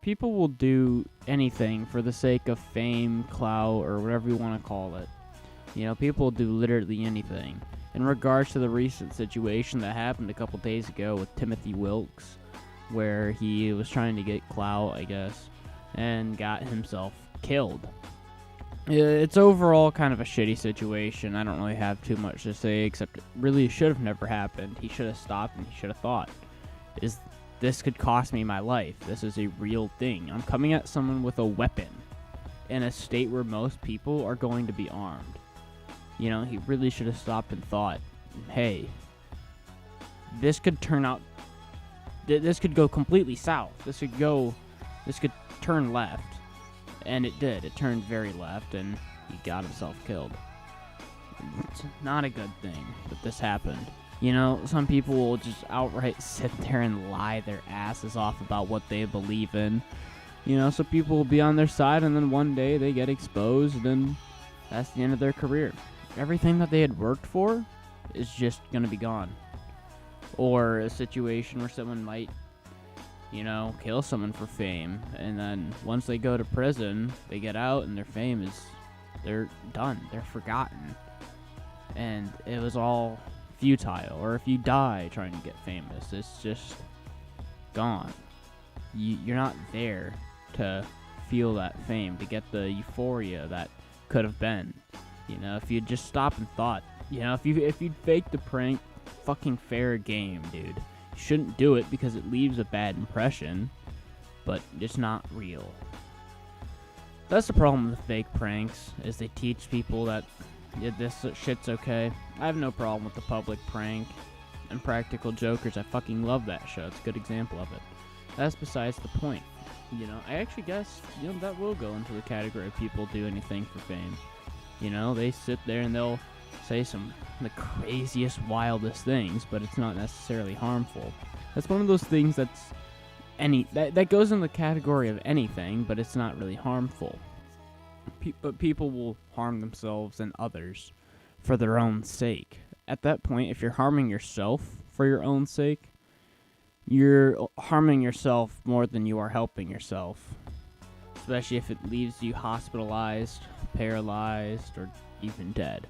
people will do anything for the sake of fame, clout, or whatever you want to call it. People will do literally anything. In regards to the recent situation that happened a couple days ago with Timothy Wilkes, where he was trying to get clout, I guess, and got himself killed. It's overall kind of a shitty situation. I don't really have too much to say, except it really should have never happened. He should have stopped and he should have thought, this could cost me my life. This is a real thing. I'm coming at someone with a weapon in a state where most people are going to be armed. He really should have stopped and thought, hey, this could turn out, this could go completely south. This could turn left. And it did. It turned very left, and he got himself killed. It's not a good thing that this happened. Some people will just outright sit there and lie their asses off about what they believe in. So people will be on their side, and then one day they get exposed, and that's the end of their career. Everything that they had worked for is just going to be gone. Or a situation where someone might kill someone for fame, and then once they go to prison, they get out and their fame they're done, they're forgotten, and it was all futile. Or if you die trying to get famous, it's just gone. You're not there to feel that fame, to get the euphoria that could have been. If you'd just stop and thought, if you'd fake the prank, fucking fair game, dude. Shouldn't do it because it leaves a bad impression, but it's not real. That's the problem with fake pranks, is they teach people that this shit's okay. I have no problem with the public prank and Practical Jokers. I fucking love that show. It's a good example of it. That's besides the point. I actually guess, that will go into the category of people do anything for fame. They sit there and they'll say the craziest, wildest things, but it's not necessarily harmful. That's one of those things that goes in the category of anything, but it's not really harmful. But people will harm themselves and others for their own sake. At that point, if you're harming yourself for your own sake, you're harming yourself more than you are helping yourself. Especially if it leaves you hospitalized, paralyzed, or even dead.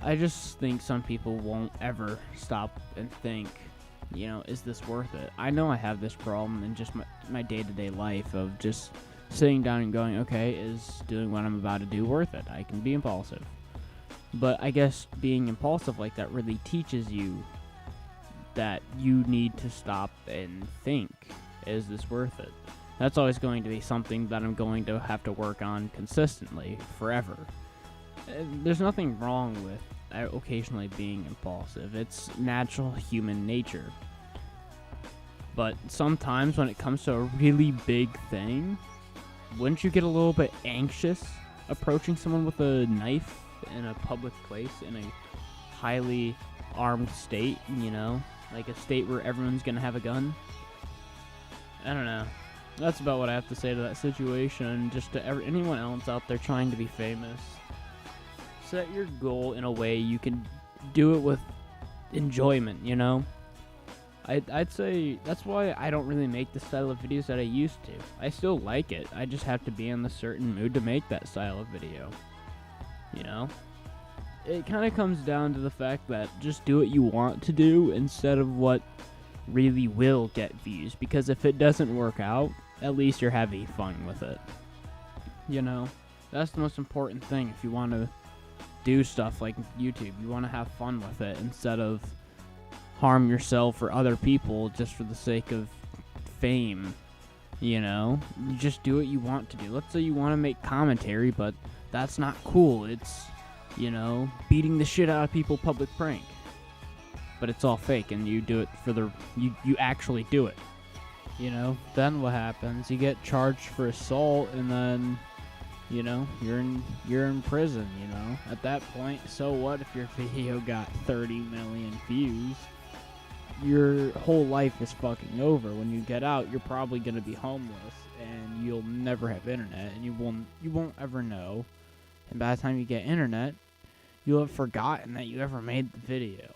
I just think some people won't ever stop and think, is this worth it? I know I have this problem in just my day-to-day life of just sitting down and going, okay, is doing what I'm about to do worth it? I can be impulsive. But I guess being impulsive like that really teaches you that you need to stop and think, is this worth it? That's always going to be something that I'm going to have to work on consistently, forever. There's nothing wrong with occasionally being impulsive. It's natural human nature. But sometimes when it comes to a really big thing, wouldn't you get a little bit anxious approaching someone with a knife in a public place, in a highly armed state, like a state where everyone's gonna have a gun? I don't know. That's about what I have to say to that situation. Just to anyone else out there trying to be famous, set your goal in a way you can do it with enjoyment, I'd say that's why I don't really make the style of videos that I used to. I still like it. I just have to be in a certain mood to make that style of video. It kind of comes down to the fact that just do what you want to do instead of what really will get views. Because if it doesn't work out, at least you're having fun with it. That's the most important thing if you want to do stuff like YouTube. You want to have fun with it instead of harm yourself or other people just for the sake of fame. You just do what you want to do. Let's say you want to make commentary, but that's not cool. It's, beating the shit out of people public prank. But it's all fake, and you do it for you actually do it. Then what happens? You get charged for assault, and then you're in prison, At that point, so what if your video got 30 million views? Your whole life is fucking over. When you get out, you're probably going to be homeless, and you'll never have internet, and you won't ever know. And by the time you get internet, you'll have forgotten that you ever made the video.